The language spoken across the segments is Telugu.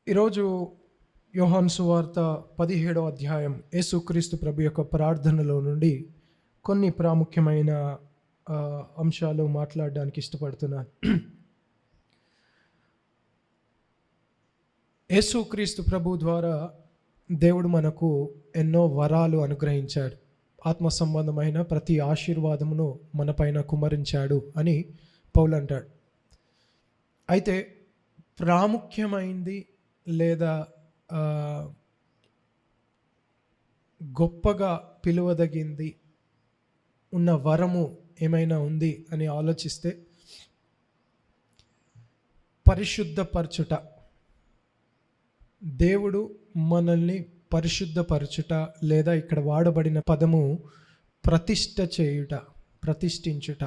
ఈరోజు యోహాను సువార్త 17వ అధ్యాయం యేసుక్రీస్తు ప్రభు యొక్క ప్రార్థనలో నుండి కొన్ని ప్రాముఖ్యమైన అంశాలు మాట్లాడడానికి ఇష్టపడుతున్నాను. యేసుక్రీస్తు ప్రభు ద్వారా దేవుడు మనకు ఎన్నో వరాలు అనుగ్రహించాడు. ఆత్మ సంబంధమైన ప్రతి ఆశీర్వాదమును మనపైన కుమ్మరించాడు అని పౌలు అంటాడు. అయితే ప్రాముఖ్యమైంది లేదా గొప్పగా పిలువదగింది ఉన్న వరము ఏమైనా ఉంది అని ఆలోచిస్తే పరిశుద్ధపరచుట. దేవుడు మనల్ని పరిశుద్ధపరచుట, లేదా ఇక్కడ వాడబడిన పదము ప్రతిష్ఠ చేయుట, ప్రతిష్ఠించుట.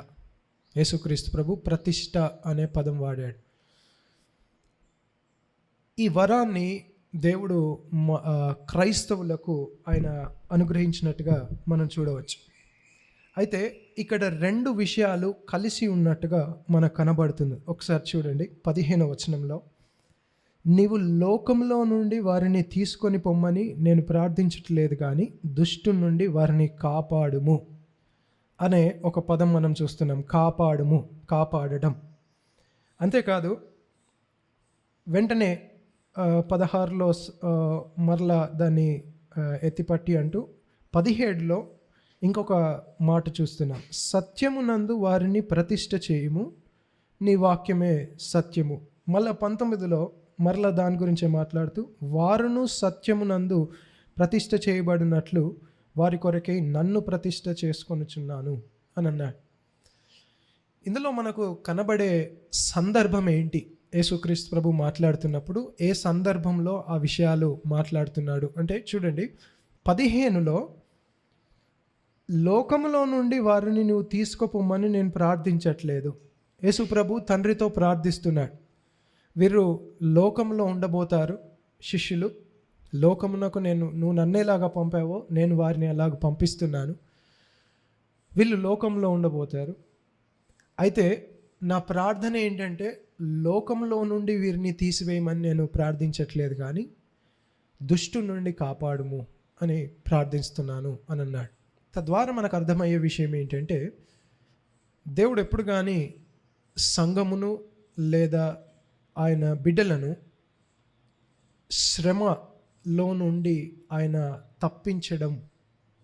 యేసుక్రీస్తు ప్రభు ప్రతిష్ఠ అనే పదం వాడాడు. ఈ వరాన్ని దేవుడు క్రైస్తవులకు ఆయన అనుగ్రహించినట్టుగా మనం చూడవచ్చు. అయితే ఇక్కడ రెండు విషయాలు కలిసి ఉన్నట్టుగా మనకు కనబడుతుంది. ఒకసారి చూడండి, 15వ వచనంలో, నీవు లోకంలో నుండి వారిని తీసుకొని పొమ్మని నేను ప్రార్థించట్లేదు, కానీ దుష్టుని నుండి వారిని కాపాడుము అనే ఒక పదం మనం చూస్తున్నాం. కాపాడుము, కాపాడడం. అంతేకాదు, వెంటనే 16లో మరలా దాన్ని ఎత్తిపట్టి అంటూ 17లో ఇంకొక మాట చూస్తున్నాం. సత్యమునందు వారిని ప్రతిష్ఠ చేయుము, నీ వాక్యమే సత్యము. మళ్ళా 19లో మరలా దాని గురించే మాట్లాడుతూ, వారును సత్యమునందు ప్రతిష్ఠ చేయబడినట్లు వారి కొరకై నన్ను ప్రతిష్ఠ చేసుకొనుచున్నాను అని అన్నాడు. ఇందులో మనకు కనబడే సందర్భం ఏంటి? యేసుక్రీస్తు ప్రభు మాట్లాడుతున్నప్పుడు ఏ సందర్భంలో ఆ విషయాలు మాట్లాడుతున్నాడు అంటే, చూడండి, 15లో లోకంలో నుండి వారిని నువ్వు తీసుకుపోమని నేను ప్రార్థించట్లేదు. యేసు ప్రభు తండ్రితో ప్రార్థిస్తున్నాడు. వీరు లోకంలో ఉండబోతారు, శిష్యులు. లోకమునకు నువ్వు నన్నేలాగా పంపావో నేను వారిని అలాగ పంపిస్తున్నాను. వీళ్ళు లోకంలో ఉండబోతారు. అయితే నా ప్రార్థన ఏంటంటే, లోకంలో నుండి వీరిని తీసివేయమని నేను ప్రార్థించట్లేదు, కానీ దుష్టు నుండి కాపాడుము అని ప్రార్థిస్తున్నాను అని అన్నాడు. తద్వారా మనకు అర్థమయ్యే విషయం ఏంటంటే, దేవుడు ఎప్పుడు కానీ సంఘమును లేదా ఆయన బిడ్డలను శ్రమలో నుండి ఆయన తప్పించడం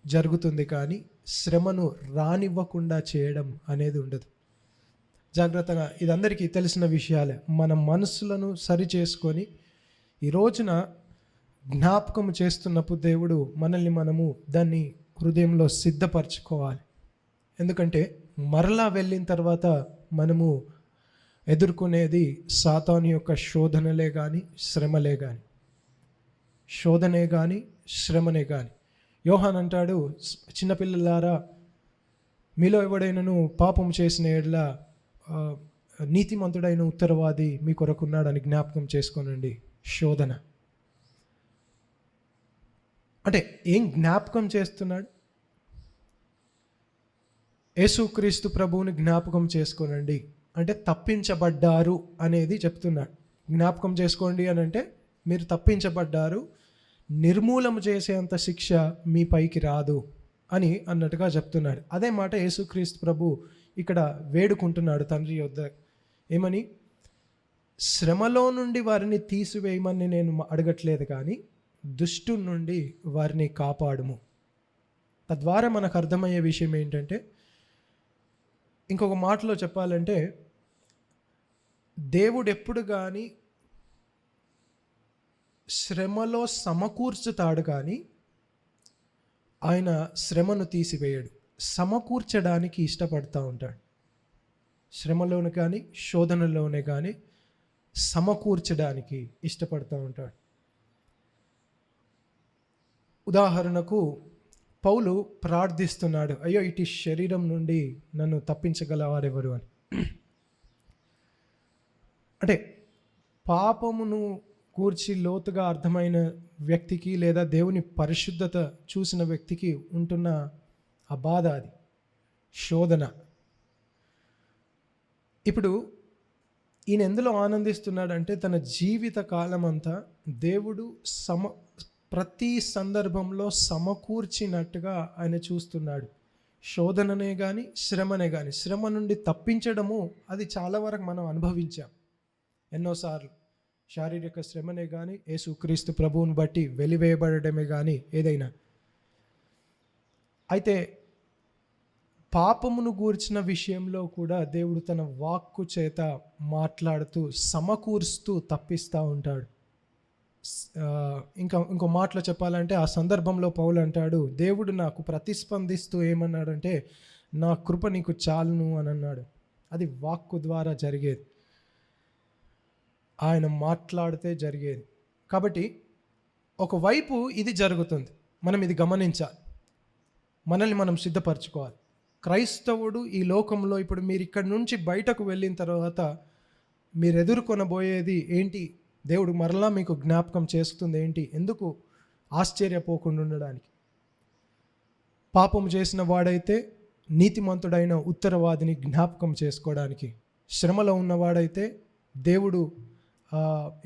జరుగుతుంది, కానీ శ్రమను రానివ్వకుండా చేయడం అనేది ఉండదు. జాగ్రత్తగా, ఇది అందరికీ తెలిసిన విషయాలే. మన మనసులను సరి చేసుకొని ఈ రోజున జ్ఞాపకం చేస్తున్నప్పుడు దేవుడు మనము దాన్ని హృదయంలో సిద్ధపరచుకోవాలి. ఎందుకంటే మరలా వెళ్ళిన తర్వాత మనము ఎదుర్కొనేది సాతాను యొక్క శోధనలే కానీ శ్రమలే కానీ, శోధనే కానీ శ్రమనే కానీ. యోహాన్ అంటాడు, చిన్నపిల్లలారా, మీలో ఎవడైనను పాపం చేసిన ఎడల నీతిమంతుడైన ఉత్తరవాది మీ కొరకున్నాడని జ్ఞాపకం చేసుకోనండి. శోధన అంటే ఏం జ్ఞాపకం చేస్తున్నాడు? యేసుక్రీస్తు ప్రభువుని జ్ఞాపకం చేసుకోనండి అంటే తప్పించబడ్డారు అనేది చెప్తున్నాడు. జ్ఞాపకం చేసుకోండి అని అంటే మీరు తప్పించబడ్డారు, నిర్మూలన చేసేంత శిక్ష మీ పైకి రాదు అని అన్నట్టుగా చెప్తున్నాడు. అదే మాట యేసుక్రీస్తు ప్రభు ఇక్కడ వేడుకుంటున్నాడు తండ్రి యొద్ద. ఏమని? శ్రమలో నుండి వారిని తీసివేయమని నేను అడగట్లేదు, కానీ దుష్టు నుండి వారిని కాపాడుము. తద్వారా మనకు అర్థమయ్యే విషయం ఏంటంటే, ఇంకొక మాటలో చెప్పాలంటే, దేవుడు ఎప్పుడు కానీ శ్రమలో సమకూర్చుతాడు, కానీ ఆయన శ్రమను తీసివేయడు. సమకూర్చడానికి ఇష్టపడుతూ ఉంటాడు. శ్రమలోనే కానీ శోధనలోనే కానీ సమకూర్చడానికి ఇష్టపడుతూ ఉంటాడు. ఉదాహరణకు పౌలు ప్రార్థిస్తున్నాడు, అయ్యో ఇటు శరీరం నుండి నన్ను తప్పించగలవారెవరు అని. అంటే పాపమును కూర్చి లోతుగా అర్థమైన వ్యక్తికి లేదా దేవుని పరిశుద్ధత చూసిన వ్యక్తికి ఉంటున్న ఆ బాధ, అది శోధన. ఇప్పుడు ఈయన ఎందులో ఆనందిస్తున్నాడంటే తన జీవిత కాలం అంతా దేవుడు ప్రతి సందర్భంలో సమకూర్చినట్టుగా ఆయన చూస్తున్నాడు. శోధననే కానీ శ్రమనే కానీ, శ్రమ నుండి తప్పించడము అది చాలా వరకు మనం అనుభవించాం ఎన్నోసార్లు. శారీరక శ్రమనే కానీ, యేసుక్రీస్తు ప్రభువుని బట్టి వెలివేయబడమే కానీ ఏదైనా. అయితే పాపమును గూర్చిన విషయంలో కూడా దేవుడు తన వాక్కు చేత మాట్లాడుతూ సమకూరుస్తూ తప్పిస్తూ ఉంటాడు. ఇంకో మాటలో చెప్పాలంటే ఆ సందర్భంలో పౌలు అంటాడు, దేవుడు నాకు ప్రతిస్పందిస్తూ ఏమన్నాడంటే నా కృప నీకు చాలును అని అన్నాడు. అది వాక్కు ద్వారా జరిగేది, ఆయన మాట్లాడితే జరిగేది. కాబట్టి ఒకవైపు ఇది జరుగుతుంది, మనం ఇది గమనించాలి, మనల్ని మనం సిద్ధపరచుకోవాలి. క్రైస్తవుడు ఈ లోకంలో ఇప్పుడు మీరు ఇక్కడి నుంచి బయటకు వెళ్ళిన తర్వాత మీరు ఎదుర్కొనబోయేది ఏంటి, దేవుడు మరలా మీకు జ్ఞాపకం చేస్తుంది ఏంటి, ఎందుకు ఆశ్చర్యపోకుండా ఉండడానికి. పాపం చేసిన వాడైతే నీతిమంతుడైన ఉత్తరవాదిని జ్ఞాపకం చేసుకోవడానికి, శ్రమలో ఉన్నవాడైతే దేవుడు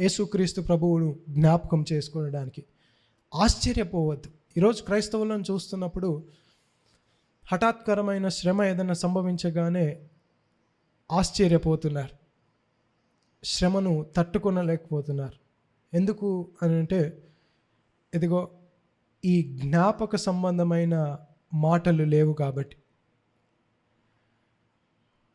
యేసుక్రీస్తు ప్రభువును జ్ఞాపకం చేసుకోవడానికి. ఆశ్చర్యపోవద్దు. ఈరోజు క్రైస్తవులను చూస్తున్నప్పుడు హఠాత్కరమైన శ్రమ ఏదైనా సంభవించగానే ఆశ్చర్యపోతున్నారు, శ్రమను తట్టుకొనలేకపోతున్నారు. ఎందుకు అని అంటే, ఇదిగో ఈ జ్ఞాపక సంబంధమైన మాటలు లేవు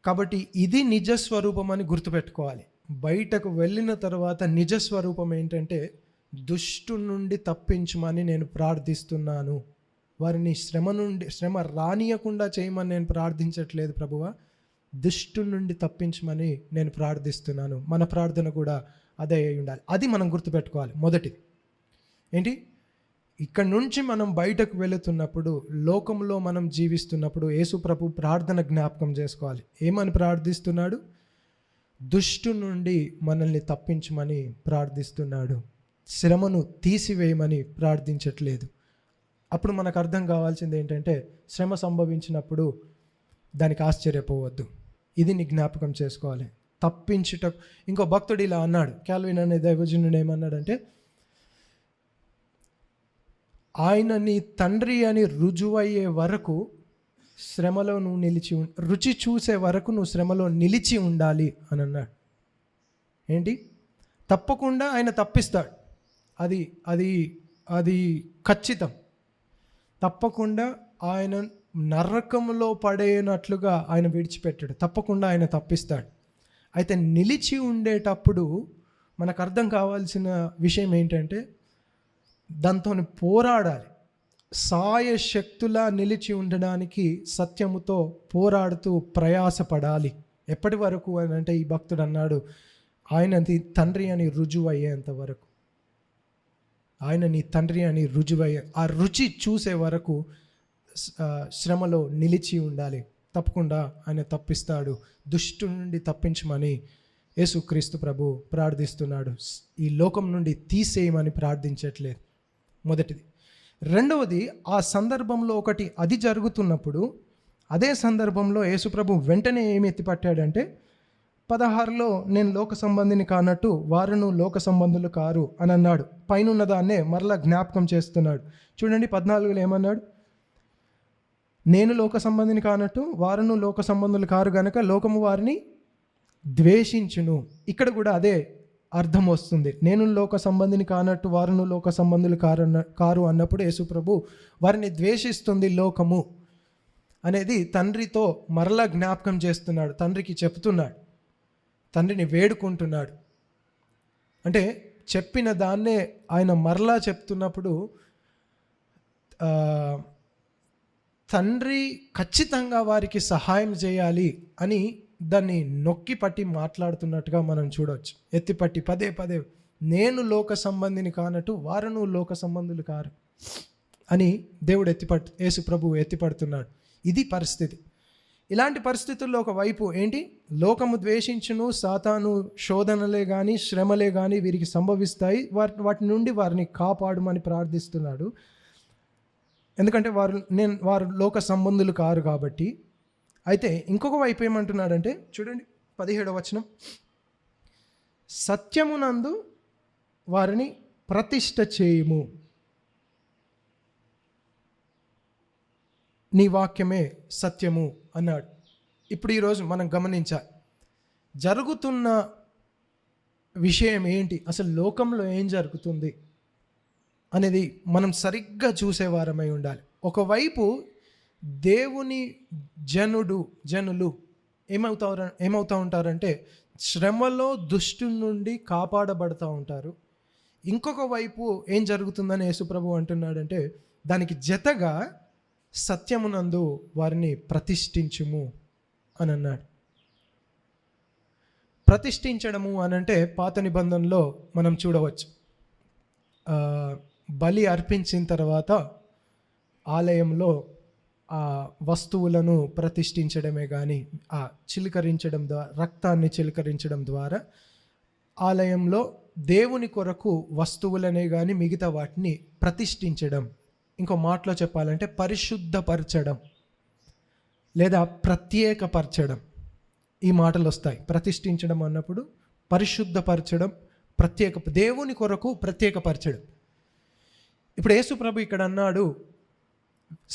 కాబట్టి ఇది నిజస్వరూపం అని గుర్తుపెట్టుకోవాలి. బయటకు వెళ్ళిన తర్వాత నిజస్వరూపం ఏంటంటే, దుష్టు నుండి తప్పించమని నేను ప్రార్థిస్తున్నాను. వారిని శ్రమ రానియకుండా చేయమని నేను ప్రార్థించట్లేదు ప్రభువా, దుష్టు నుండి తప్పించమని నేను ప్రార్థిస్తున్నాను. మన ప్రార్థన కూడా అదే అయి ఉండాలి. అది మనం గుర్తుపెట్టుకోవాలి. మొదటిది ఏంటి, ఇక్కడ నుంచి మనం బయటకు వెళుతున్నప్పుడు, లోకంలో మనం జీవిస్తున్నప్పుడు యేసు ప్రభు ప్రార్థన జ్ఞాపకం చేసుకోవాలి. ఏమని ప్రార్థిస్తున్నాడు? దుష్టు నుండి మనల్ని తప్పించమని ప్రార్థిస్తున్నాడు, శ్రమను తీసివేయమని ప్రార్థించట్లేదు. అప్పుడు మనకు అర్థం కావాల్సింది ఏంటంటే, శ్రమ సంభవించినప్పుడు దానికి ఆశ్చర్యపోవద్దు, ఇది నీ జ్ఞాపకం చేసుకోవాలి. తప్పించుట. ఇంకో భక్తుడు ఇలా అన్నాడు, క్యాల్విన్ అనే దైవజనుడు ఏమన్నాడంటే, ఆయన నీ తండ్రి అని రుజువయ్యే వరకు శ్రమలో నువ్వు రుచి చూసే వరకు నువ్వు శ్రమలో నిలిచి ఉండాలి అని అన్నాడు. ఏంటి, తప్పకుండా ఆయన తప్పిస్తాడు, అది అది అది ఖచ్చితం. తప్పకుండా ఆయన నరకంలో పడేనట్లుగా ఆయన విడిచిపెట్టాడు, తప్పకుండా ఆయన తప్పిస్తాడు. అయితే నిలిచి ఉండేటప్పుడు మనకు అర్థం కావాల్సిన విషయం ఏంటంటే, దాంతో పోరాడాలి. సాయశక్తులా నిలిచి ఉండడానికి సత్యముతో పోరాడుతూ ప్రయాసపడాలి. ఎప్పటి వరకు అని అంటే, ఈ భక్తుడు అన్నాడు, ఆయన తండ్రి అని రుజువు అయ్యేంత వరకు, ఆయన నీ తండ్రి అని రుజువయ్యే ఆ రుచి చూసే వరకు శ్రమలో నిలిచి ఉండాలి. తప్పకుండా ఆయన తప్పిస్తాడు. దుష్టు నుండి తప్పించమని యేసుక్రీస్తు ప్రభు ప్రార్థిస్తున్నాడు, ఈ లోకం నుండి తీసేయమని ప్రార్థించట్లేదు. మొదటిది. రెండవది, ఆ సందర్భంలో ఒకటి అది జరుగుతున్నప్పుడు అదే సందర్భంలో యేసుప్రభు వెంటనే ఏమి ఎత్తిపట్టాడంటే, 16లో నేను లోక సంబంధిని కానట్టు వారును లోక సంబంధులు కారు అని అన్నాడు. పైన దాన్నే మరలా జ్ఞాపకం చేస్తున్నాడు. చూడండి 14లో ఏమన్నాడు, నేను లోక సంబంధిని కానట్టు వారును లోక సంబంధులు కారు గనక లోకము వారిని ద్వేషించును. ఇక్కడ కూడా అదే అర్థం వస్తుంది. నేను లోక సంబంధిని కానట్టు వారును లోక సంబంధులు కారు అన్నప్పుడు యేసుప్రభు వారిని ద్వేషిస్తుంది లోకము అనేది తండ్రితో మరలా జ్ఞాపకం చేస్తున్నాడు, తండ్రికి చెప్తున్నాడు, తండ్రిని వేడుకుంటున్నాడు. అంటే చెప్పిన దాన్నే ఆయన మరలా చెప్తున్నప్పుడు తండ్రి ఖచ్చితంగా వారికి సహాయం చేయాలి అని దాన్ని నొక్కి పట్టి మాట్లాడుతున్నట్టుగా మనం చూడవచ్చు. ఎత్తిపట్టి పదే పదే, నేను లోక సంబంధిని కానట్టు వారును లోక సంబంధులు కారు అని దేవుడు యేసు ప్రభువు ఎత్తిపడుతున్నాడు. ఇది పరిస్థితి. ఇలాంటి పరిస్థితుల్లో ఒకవైపు ఏంటి, లోకము ద్వేషించును, సాతాను శోధనలే కానీ శ్రమలే కానీ వీరికి సంభవిస్తాయి, వాటి నుండి వారిని కాపాడుమని ప్రార్థిస్తున్నాడు. ఎందుకంటే వారు లోక సంబంధులు కారు కాబట్టి. అయితే ఇంకొక వైపు ఏమంటున్నాడంటే, చూడండి 17వ వచనం, సత్యమునందు వారిని ప్రతిష్ఠ చేయుము, నీ వాక్యమే సత్యము అన్నాడు. ఇప్పుడు ఈరోజు మనం గమనించాలి, జరుగుతున్న విషయం ఏంటి, అసలు లోకంలో ఏం జరుగుతుంది అనేది మనం సరిగ్గా చూసేవారమై ఉండాలి. ఒకవైపు దేవుని జనులు ఏమవుతూ ఉంటారంటే శ్రమలో దుష్టు నుండి కాపాడబడుతూ ఉంటారు. ఇంకొక వైపు ఏం జరుగుతుందని యేసుప్రభు అంటున్నాడంటే దానికి జతగా సత్యమునందు వారిని ప్రతిష్ఠించుము అని అన్నాడు. ప్రతిష్ఠించడము అనంటే పాత నిబంధనలో మనం చూడవచ్చు, బలి అర్పించిన తర్వాత ఆలయంలో ఆ వస్తువులను ప్రతిష్ఠించడమే కానీ ఆ చిలకరించడం ద్వారా, రక్తాన్ని చిలకరించడం ద్వారా ఆలయంలో దేవుని కొరకు వస్తువులనే కానీ మిగతా వాటిని ప్రతిష్ఠించడం, ఇంకో మాటలో చెప్పాలంటే పరిశుద్ధపరచడం లేదా ప్రత్యేకపరచడం, ఈ మాటలు వస్తాయి. ప్రతిష్ఠించడం అన్నప్పుడు పరిశుద్ధపరచడం, దేవుని కొరకు ప్రత్యేకపరచడం. ఇప్పుడు యేసు ప్రభు ఇక్కడ అన్నాడు,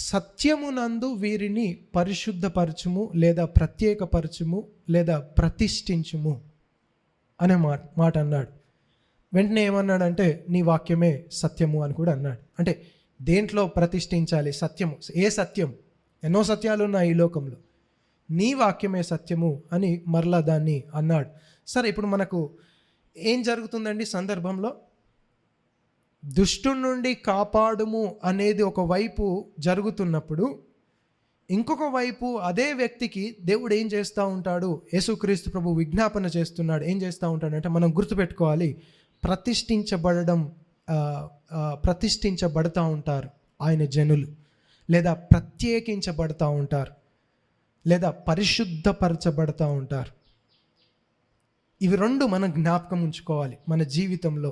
సత్యమునందు వీరిని పరిశుద్ధపరచుము లేదా ప్రత్యేకపరచుము లేదా ప్రతిష్ఠించుము అనే మాట అన్నాడు. వెంటనే ఏమన్నాడంటే నీ వాక్యమే సత్యము అని కూడా అన్నాడు. అంటే దేంట్లో ప్రతిష్ఠించాలి? సత్యము. ఏ సత్యం? ఎన్నో సత్యాలు ఉన్నాయి ఈ లోకంలో, నీ వాక్యమే సత్యము అని మరలా దాన్ని అన్నాడు. సరే, ఇప్పుడు మనకు ఏం జరుగుతుందండి సందర్భంలో? దుష్టుడి నుండి కాపాడుము అనేది ఒకవైపు జరుగుతున్నప్పుడు, ఇంకొక వైపు అదే వ్యక్తికి దేవుడు ఏం చేస్తూ ఉంటాడు? యేసుక్రీస్తు ప్రభు విజ్ఞాపన చేస్తున్నాడు. ఏం చేస్తూ ఉంటాడంటే మనం గుర్తుపెట్టుకోవాలి, ప్రతిష్ఠించబడుతూ ఉంటారు ఆయన జనులు, లేదా ప్రత్యేకించబడుతూ ఉంటారు, లేదా పరిశుద్ధపరచబడుతూ ఉంటారు. ఇవి రెండు మనం జ్ఞాపకం ఉంచుకోవాలి మన జీవితంలో.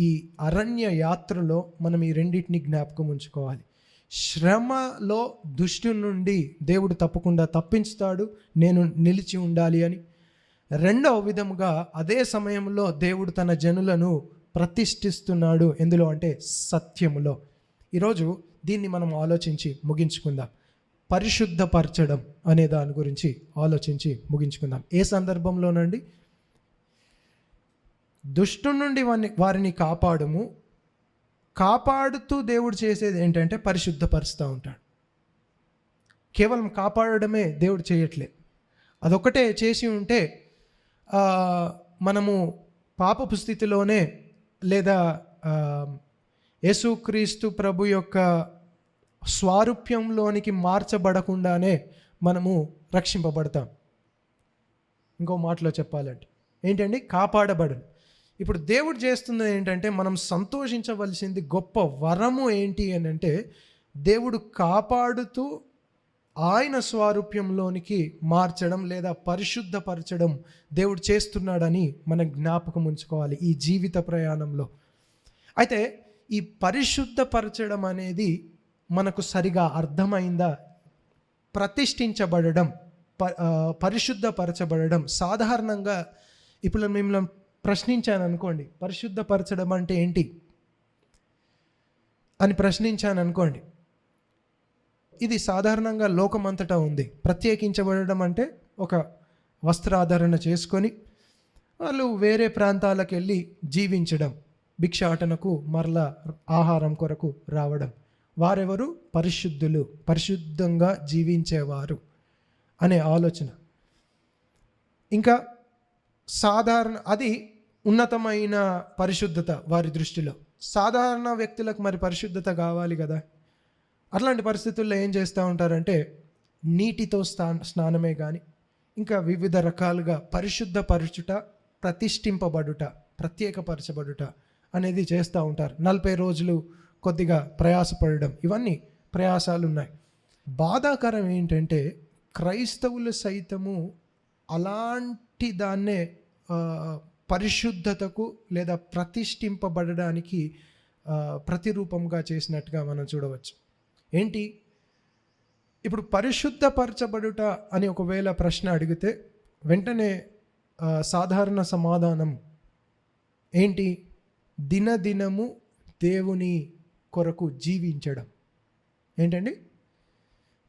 ఈ అరణ్య యాత్రలో మనం ఈ రెండింటిని జ్ఞాపకం ఉంచుకోవాలి. శ్రమలో దుష్టు నుండి దేవుడు తప్పకుండా తప్పించుతాడు, నేను నిలిచి ఉండాలి అని. రెండవ విధముగా అదే సమయంలో దేవుడు తన జనులను ప్రతిష్ఠిస్తున్నాడు. ఎందులో అంటే సత్యములో. ఈరోజు దీన్ని మనం ఆలోచించి ముగించుకుందాం. పరిశుద్ధపరచడం అనే దాని గురించి ఆలోచించి ముగించుకుందాం. ఏ సందర్భంలోనండి? దుష్టు నుండి వారిని కాపాడుము. కాపాడుతూ దేవుడు చేసేది ఏంటంటే పరిశుద్ధపరుస్తూ ఉంటాడు. కేవలం కాపాడడమే దేవుడు చేయట్లేదు. అదొకటే చేసి ఉంటే మనము పాపపు స్థితిలోనే లేదా యేసుక్రీస్తు ప్రభు యొక్క స్వారూప్యంలోనికి మార్చబడకుండానే మనము రక్షింపబడతాం. ఇంకో మాటలో చెప్పాలంటే ఏంటండి? కాపాడబడను. ఇప్పుడు దేవుడు చేస్తున్నది ఏంటంటే మనం సంతోషించవలసింది గొప్ప వరము ఏంటి అని అంటే దేవుడు కాపాడుతూ ఆయన స్వారూప్యంలోనికి మార్చడం లేదా పరిశుద్ధపరచడం దేవుడు చేస్తున్నాడని మనం జ్ఞాపకం ఉంచుకోవాలి ఈ జీవిత ప్రయాణంలో. అయితే ఈ పరిశుద్ధపరచడం అనేది మనకు సరిగా అర్థమైందా? ప్రతిష్ఠించబడడం, పరిశుద్ధపరచబడడం. సాధారణంగా ఇప్పుడు మిమ్మల్ని ప్రశ్నించాను అనుకోండి, పరిశుద్ధపరచడం అంటే ఏంటి అని ప్రశ్నించాను అనుకోండి, ఇది సాధారణంగా లోకమంతటా ఉంది. ప్రత్యేకించబడడం అంటే ఒక వస్త్రాధరణ చేసుకొని వాళ్ళు వేరే ప్రాంతాలకు వెళ్ళి జీవించడం, భిక్షాటనకు మరలా ఆహారం కొరకు రావడం. వారెవరు? పరిశుద్ధులు, పరిశుద్ధంగా జీవించేవారు అనే ఆలోచన. ఇంకా అది ఉన్నతమైన పరిశుద్ధత వారి దృష్టిలో. సాధారణ వ్యక్తులకు మరి పరిశుద్ధత కావాలి కదా. అట్లాంటి పరిస్థితుల్లో ఏం చేస్తూ ఉంటారంటే నీటితో స్నానమే కానీ ఇంకా వివిధ రకాలుగా పరిశుద్ధపరచుట, ప్రతిష్ఠింపబడుట, ప్రత్యేకపరచబడుట అనేది చేస్తూ ఉంటారు. 40 రోజులు కొద్దిగా ప్రయాసపడడం, ఇవన్నీ ప్రయాసాలు ఉన్నాయి. బాధాకరం ఏంటంటే క్రైస్తవులు సైతము అలాంటి దాన్నే పరిశుద్ధతకు లేదా ప్రతిష్ఠింపబడడానికి ప్రతిరూపంగా చేసినట్టుగా మనం చూడవచ్చు. ఏంటి? ఇప్పుడు పరిశుద్ధపరచబడుట అని ఒకవేళ ప్రశ్న అడిగితే వెంటనే సాధారణ సమాధానం ఏంటి? దినదినము దేవుని కొరకు జీవించడం. ఏంటండి?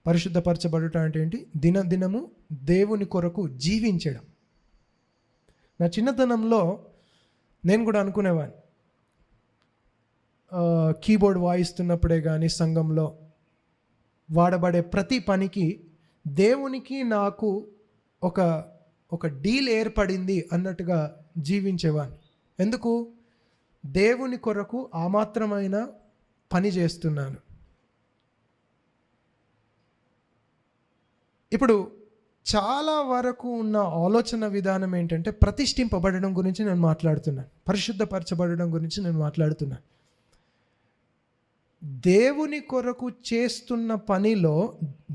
పరిశుద్ధపరచబడుట అంటే ఏంటి? దినదినము దేవుని కొరకు జీవించడం. నా చిన్నతనంలో నేను కూడా అనుకునేవాడిని, కీబోర్డ్ వాయిస్తున్నప్పుడే కానీ సంఘంలో వాడబడే ప్రతి పనికి దేవునికి నాకు ఒక డీల్ ఏర్పడింది అన్నట్టుగా జీవించేవాడిని. ఎందుకు? దేవుని కొరకు ఆ మాత్రమైన పని చేస్తున్నాను. ఇప్పుడు చాలా వరకు ఉన్న ఆలోచన విధానం ఏంటంటే ప్రతిష్ఠింపబడడం గురించి నేను మాట్లాడుతున్నాను, పరిశుద్ధపరచబడడం గురించి నేను మాట్లాడుతున్నాను. దేవుని కొరకు చేస్తున్న పనిలో,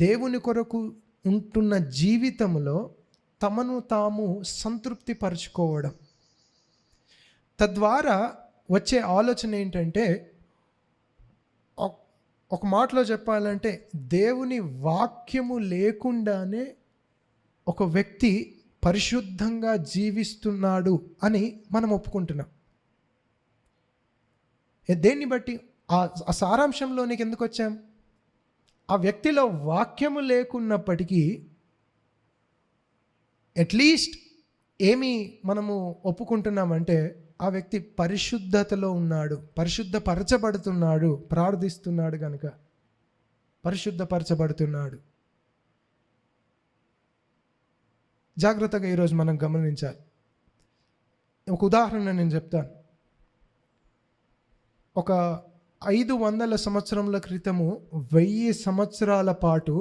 దేవుని కొరకు ఉంటున్న జీవితంలో తమను తాము సంతృప్తి పరుచుకోవడం, తద్వారా వచ్చే ఆలోచన ఏంటంటే, ఒక మాటలో చెప్పాలంటే దేవుని వాక్యము లేకుండానే ఒక వ్యక్తి పరిశుద్ధంగా జీవిస్తున్నాడు అని మనం ఒప్పుకుంటున్నాం. దేన్ని బట్టి? ఆ సారాంశంలోనికి ఎందుకు వచ్చాం? ఆ వ్యక్తిలో వాక్యము లేకున్నప్పటికీ అట్లీస్ట్ ఏమి మనము ఒప్పుకుంటున్నామంటే ఆ వ్యక్తి పరిశుద్ధతలో ఉన్నాడు, పరిశుద్ధపరచబడుతున్నాడు, ప్రార్థిస్తున్నాడు కనుక పరిశుద్ధపరచబడుతున్నాడు. జాగ్రత్తగా ఈరోజు మనం గమనించాలి. ఒక ఉదాహరణ నేను చెప్తాను. ఒక 500 సంవత్సరముల క్రితము 1000 సంవత్సరాల పాటు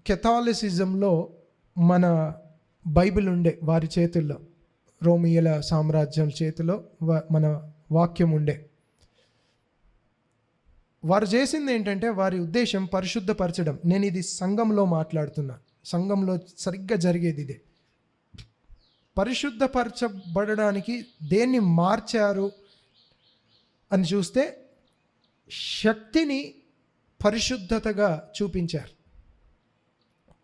కెథాలిసిజంలో మన బైబిల్ ఉండే వారి చేతుల్లో, రోమియల సామ్రాజ్యం చేతిలో మన వాక్యం ఉండే. వారు చేసింది ఏంటంటే వారి ఉద్దేశం పరిశుద్ధపరచడం. నేను ఇది సంఘంలో మాట్లాడుతున్నా, సంఘంలో సరిగ్గా జరిగేది ఇదే. పరిశుద్ధపరచబడడానికి దేన్ని మార్చారు అని చూస్తే శక్తిని పరిశుద్ధతగా చూపించారు.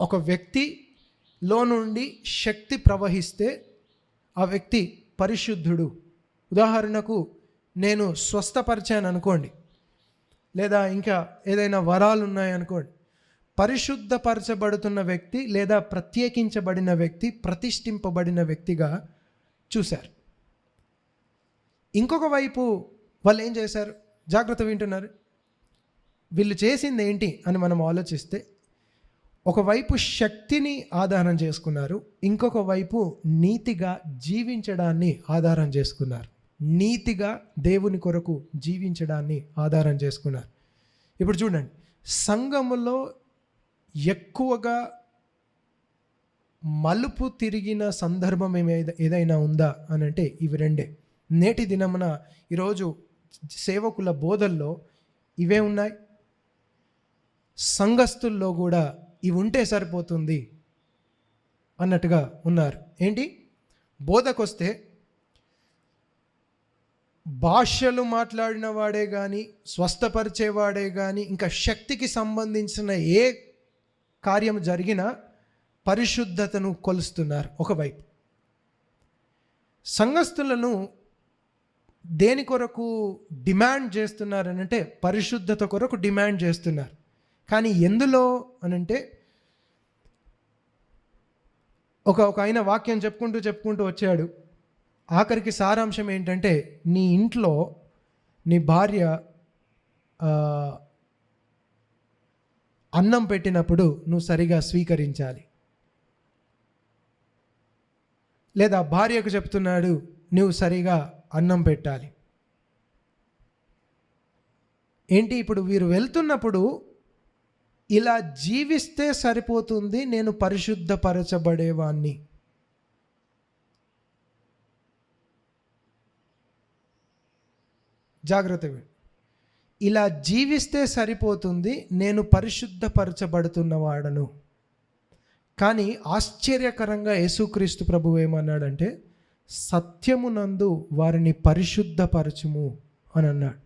ఒక వ్యక్తిలో నుండి శక్తి ప్రవహిస్తే ఆ వ్యక్తి పరిశుద్ధుడు. ఉదాహరణకు నేను స్వస్థపరిచాను అనుకోండి, లేదా ఇంకా ఏదైనా వరాలు ఉన్నాయనుకోండి, పరిశుద్ధపరచబడుతున్న వ్యక్తి లేదా ప్రత్యేకించబడిన వ్యక్తి, ప్రతిష్ఠింపబడిన వ్యక్తిగా చూశారు. ఇంకొక వైపు వాళ్ళు ఏం చేశారు? జాగ్రత్త వింటున్నారు. వీళ్ళు చేసింది ఏంటి అని మనం ఆలోచిస్తే, ఒకవైపు శక్తిని ఆధారం చేసుకున్నారు, ఇంకొక వైపు నీతిగా జీవించడాన్ని ఆధారం చేసుకున్నారు. నీతిగా దేవుని కొరకు జీవించడాన్ని ఆధారం చేసుకున్నారు. ఇప్పుడు చూడండి, సంఘములో ఎక్కువగా మలుపు తిరిగిన సందర్భం ఏదైనా ఉందా అని అంటే ఇవి రెండే. నేటి దినమున ఈరోజు సేవకుల బోధల్లో ఇవే ఉన్నాయి. సంఘస్థుల్లో కూడా ఇవి ఉంటే సరిపోతుంది అన్నట్టుగా ఉన్నారు. ఏంటి? బోధకొస్తే భాషలు మాట్లాడిన వాడే కానీ, స్వస్థపరిచేవాడే కానీ, ఇంకా శక్తికి సంబంధించిన ఏ కార్యం జరిగినా పరిశుద్ధతను కొలుస్తున్నారు ఒకవైపు. సంఘస్థులను దేని కొరకు డిమాండ్ చేస్తున్నారనంటే పరిశుద్ధత కొరకు డిమాండ్ చేస్తున్నారు. కానీ ఎందులో అనంటే ఒక ఆయన వాక్యం చెప్పుకుంటూ వచ్చాడు. ఆఖరికి సారాంశం ఏంటంటే, నీ ఇంట్లో నీ భార్య అన్నం పెట్టినప్పుడు నువ్వు సరిగా స్వీకరించాలి. లేదా భార్యకు చెప్తున్నాడు, నువ్వు సరిగా అన్నం పెట్టాలి. ఏంటి? ఇప్పుడు వీరు వెళ్తున్నప్పుడు ఇలా జీవిస్తే సరిపోతుంది, నేను పరిశుద్ధపరచబడేవాణ్ణి. జాగ్రత్తగా, ఇలా జీవిస్తే సరిపోతుంది, నేను పరిశుద్ధపరచబడుతున్నవాడను. కానీ ఆశ్చర్యకరంగా యేసుక్రీస్తు ప్రభువు ఏమన్నాడంటే, సత్యమునందు వారిని పరిశుద్ధపరచుము అని అన్నాడు.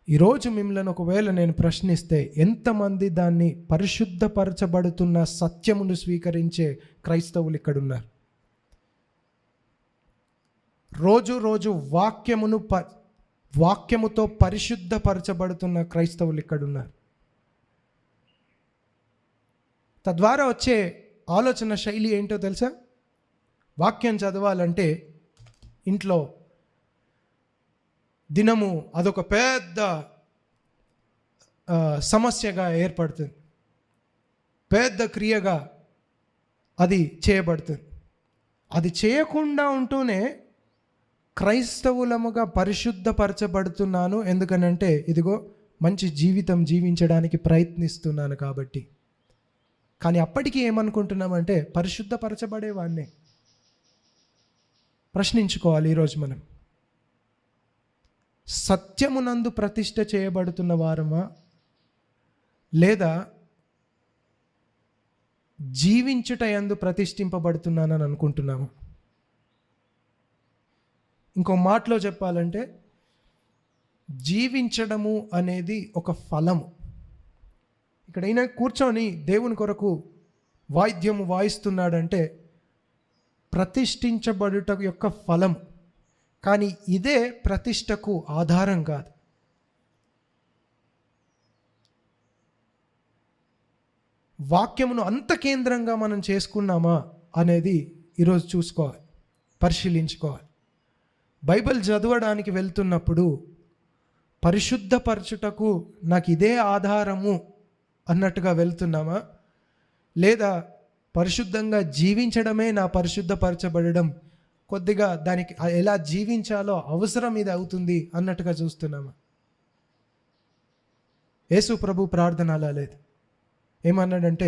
ఈరోజు మిమ్మల్ని ఒకవేళ నేను ప్రశ్నిస్తే, ఎంతమంది దాన్ని పరిశుద్ధపరచబడుతున్న సత్యమును స్వీకరించే క్రైస్తవులు ఇక్కడ ఉన్నారు? రోజు రోజు వాక్యముతో పరిశుద్ధపరచబడుతున్న క్రైస్తవులు ఇక్కడున్నారు. తద్వారా వచ్చే ఆలోచన శైలి ఏంటో తెలుసా? వాక్యం చదవాలంటే ఇంట్లో దినము అదొక పెద్ద సమస్యగా ఏర్పడుతుంది, పెద్ద క్రియగా అది చేయబడుతుంది. అది చేయకుండా ఉంటూనే క్రైస్తవులముగా పరిశుద్ధపరచబడుతున్నాను, ఎందుకనంటే ఇదిగో మంచి జీవితం జీవించడానికి ప్రయత్నిస్తున్నాను కాబట్టి. కానీ అప్పటికి ఏమనుకుంటున్నామంటే పరిశుద్ధపరచబడేవాడినే. ప్రశ్నించుకోవాలి ఈరోజు మనం, సత్యమునందు ప్రతిష్ఠ చేయబడుతున్న వారమా, లేదా జీవించుట యందు ప్రతిష్ఠింపబడుతున్నానని అనుకుంటున్నాము? ఇంకో మాటలో చెప్పాలంటే జీవించడము అనేది ఒక ఫలము. ఇక్కడ ఈయన కూర్చొని దేవుని కొరకు వాయిద్యము వాయిస్తున్నాడంటే ప్రతిష్ఠించబడుట యొక్క ఫలం, కానీ ఇదే ప్రతిష్టకు ఆధారం కాదు. వాక్యమును అంత కేంద్రంగా మనం చేసుకున్నామా అనేది ఈరోజు చూసుకోవాలి, పరిశీలించుకోవాలి. బైబిల్ చదవడానికి వెళ్తున్నప్పుడు పరిశుద్ధపరచుటకు నాకు ఇదే ఆధారము అన్నట్టుగా వెళ్తున్నామా, లేదా పరిశుద్ధంగా జీవించడమే నా పరిశుద్ధపరచబడడం, కొద్దిగా దానికి ఎలా జీవించాలో అవసరం ఇది అవుతుంది అన్నట్టుగా చూస్తున్నామా? యేసు ప్రభు ప్రార్థన అలా లేదు. ఏమన్నాడంటే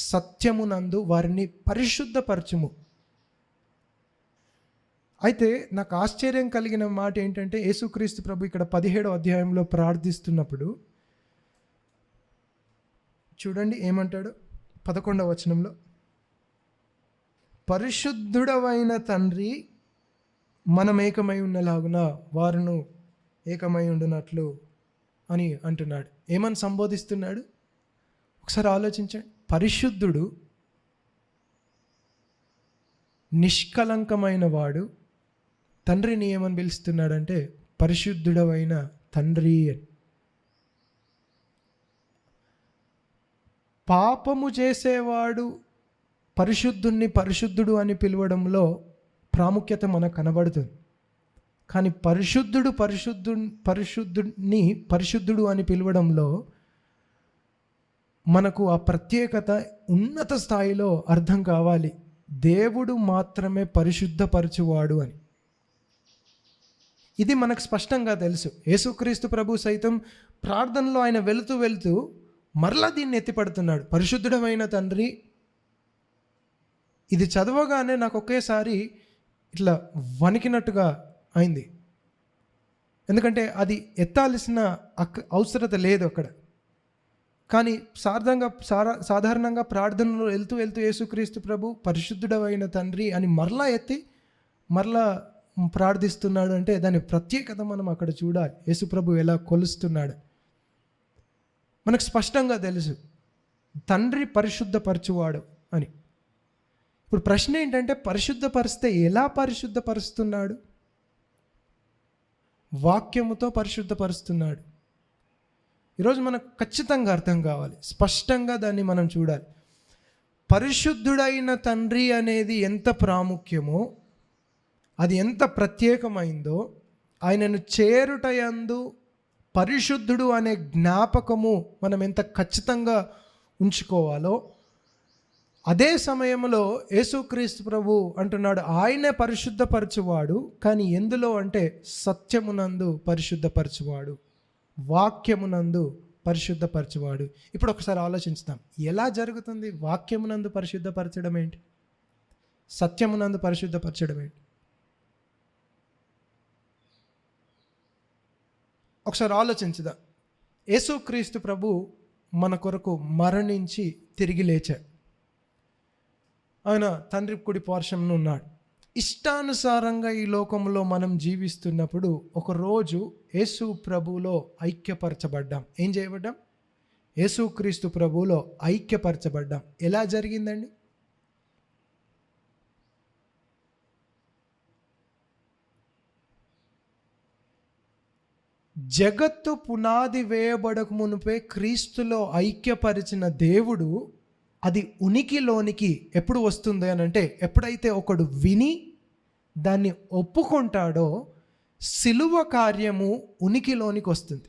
సత్యమునందు వారిని పరిశుద్ధపరచుము. అయితే నాకు ఆశ్చర్యం కలిగిన మాట ఏంటంటే యేసుక్రీస్తు ప్రభు ఇక్కడ 17వ అధ్యాయంలో ప్రార్థిస్తున్నప్పుడు చూడండి ఏమంటాడు 11వ వచనంలో, పరిశుద్ధుడవైన తండ్రి మనం ఏకమై ఉన్నలాగున వారును ఏకమై ఉండునట్లు అని అంటున్నాడు. ఏమని సంబోధిస్తున్నాడు ఒకసారి ఆలోచించండి. పరిశుద్ధుడు, నిష్కలంకమైన వాడు తండ్రిని ఏమని పిలుస్తున్నాడంటే పరిశుద్ధుడవైన తండ్రి అని. పాపము చేసేవాడు పరిశుద్ధుడు అని పిలవడంలో ప్రాముఖ్యత మనకు కనబడుతుంది. కానీ పరిశుద్ధుడిని పరిశుద్ధుడు అని పిలవడంలో మనకు ఆ ప్రత్యేకత ఉన్నత స్థాయిలో అర్థం కావాలి. దేవుడు మాత్రమే పరిశుద్ధపరచువాడు అని. ఇది మనకు స్పష్టంగా తెలుసు. యేసుక్రీస్తు ప్రభు సైతం ప్రార్థనలో ఆయన వెళుతూ మరలా దీన్ని ఎత్తిపడుతున్నాడు, పరిశుద్ధుడమైన తండ్రి. ఇది చదవగానే నాకు ఒకేసారి ఇట్లా వణికినట్టుగా అయింది. ఎందుకంటే అది ఎత్తాల్సిన అవసరత లేదు అక్కడ. కానీ సాధారణంగా ప్రార్థనలో వెళ్తూ యేసుక్రీస్తు ప్రభు పరిశుద్ధుడవైన తండ్రి అని మరలా ఎత్తి మరలా ప్రార్థిస్తున్నాడు అంటే దాని ప్రత్యేకత మనం అక్కడ చూడాలి. యేసు ప్రభు ఎలా కొలుస్తున్నాడు మనకు స్పష్టంగా తెలుసు, తండ్రి పరిశుద్ధపరచువాడు అని. ఇప్పుడు ప్రశ్న ఏంటంటే పరిశుద్ధపరిస్తే ఎలా పరిశుద్ధపరుస్తున్నాడు? వాక్యముతో పరిశుద్ధపరుస్తున్నాడు. ఈరోజు మనకు ఖచ్చితంగా అర్థం కావాలి, స్పష్టంగా దాన్ని మనం చూడాలి. పరిశుద్ధుడైన తండ్రి అనేది ఎంత ప్రాముఖ్యమో, అది ఎంత ప్రత్యేకమైందో, ఆయనను చేరుటయందు పరిశుద్ధుడు అనే జ్ఞాపకము మనం ఎంత ఖచ్చితంగా ఉంచుకోవాలో, అదే సమయంలో యేసుక్రీస్తు ప్రభు అంటున్నాడు ఆయనే పరిశుద్ధపరచువాడు. కానీ ఎందులో అంటే సత్యమునందు పరిశుద్ధపరచువాడు, వాక్యమునందు పరిశుద్ధపరచువాడు. ఇప్పుడు ఒకసారి ఆలోచిస్తాం, ఎలా జరుగుతుంది? వాక్యమునందు పరిశుద్ధపరచడం ఏంటి? సత్యమునందు పరిశుద్ధపరచడం ఏంటి? ఒకసారి ఆలోచించుదాం. యేసుక్రీస్తు ప్రభు మన కొరకు మరణించి తిరిగి లేచాడు. ఆయన తండ్రి కుడి పార్శ్వమున ఉన్నాడు. ఇష్టానుసారంగా ఈ లోకంలో మనం జీవిస్తున్నప్పుడు ఒకరోజు యేసు ప్రభువులో ఐక్యపరచబడ్డాం. ఏం చేయబడ్డాం? యేసుక్రీస్తు ప్రభువులో ఐక్యపరచబడ్డాం. ఎలా జరిగిందండి? జగత్తు పునాది వేయబడక మునిపే క్రీస్తులో ఐక్యపరిచిన దేవుడు అది ఉనికిలోనికి ఎప్పుడు వస్తుంది అని అంటే, ఎప్పుడైతే ఒకడు విని దాన్ని ఒప్పుకుంటాడో సిలువ కార్యము ఉనికిలోనికి వస్తుంది,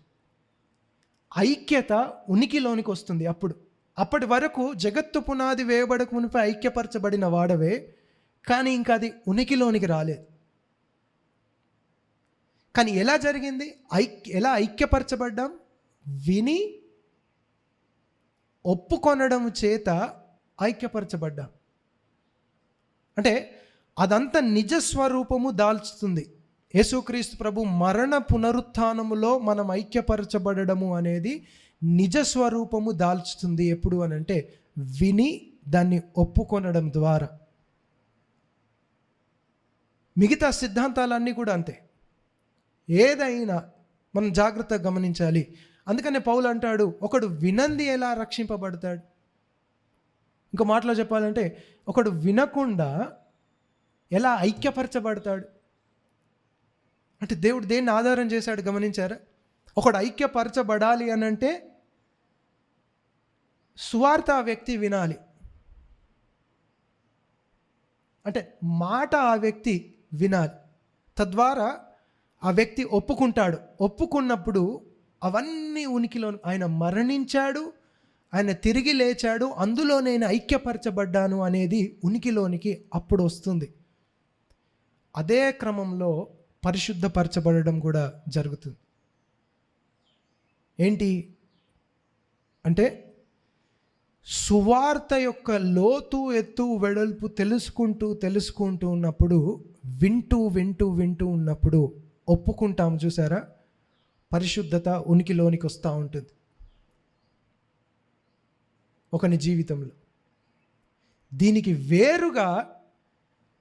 ఐక్యత ఉనికిలోనికి వస్తుంది. అప్పటి వరకు జగత్తు పునాది వేయబడక మునిపే ఐక్యపరచబడిన వాడవే, కానీ ఇంకా అది ఉనికిలోనికి రాలేదు. కానీ ఎలా జరిగింది? ఎలా ఐక్యపరచబడ్డాం? విని ఒప్పుకొనడం చేత ఐక్యపరచబడ్డాం. అంటే అదంతా నిజస్వరూపము దాల్చుతుంది. యేసుక్రీస్తు ప్రభు మరణ పునరుత్థానములో మనం ఐక్యపరచబడము అనేది నిజస్వరూపము దాల్చుతుంది. ఎప్పుడు అని అంటే విని దాన్ని ఒప్పుకొనడం ద్వారా. మిగతా సిద్ధాంతాలన్నీ కూడా అంతే. ఏదైనా మనం జాగ్రత్తగా గమనించాలి. అందుకనే పౌలు అంటాడు, ఒకడు వినంది ఎలా రక్షింపబడతాడు? ఇంకో మాటలో చెప్పాలంటే, ఒకడు వినకుండా ఎలా ఐక్యపరచబడతాడు? అంటే దేవుడు దేన్ని ఆధారం చేశాడు గమనించారా? ఒకడు ఐక్యపరచబడాలి అని అంటే సువార్త ఆ వ్యక్తి వినాలి. అంటే మాట ఆ వ్యక్తి వినాలి. తద్వారా ఆ వ్యక్తి ఒప్పుకుంటాడు. ఒప్పుకున్నప్పుడు అవన్నీ ఉనికిలో, ఆయన మరణించాడు, ఆయన తిరిగి లేచాడు, అందులో నేను ఐక్యపరచబడ్డాను అనేది ఉనికిలోనికి అప్పుడు వస్తుంది. అదే క్రమంలో పరిశుద్ధపరచబడడం కూడా జరుగుతుంది. ఏంటి అంటే, సువార్త యొక్క లోతు ఎత్తు వెడల్పు తెలుసుకుంటూ ఉన్నప్పుడు, వింటూ ఉన్నప్పుడు ఒప్పుకుంటాం. చూసారా? పరిశుద్ధత ఉనికిలోనికి వస్తూ ఉంటుంది ఒకని జీవితంలో. దీనికి వేరుగా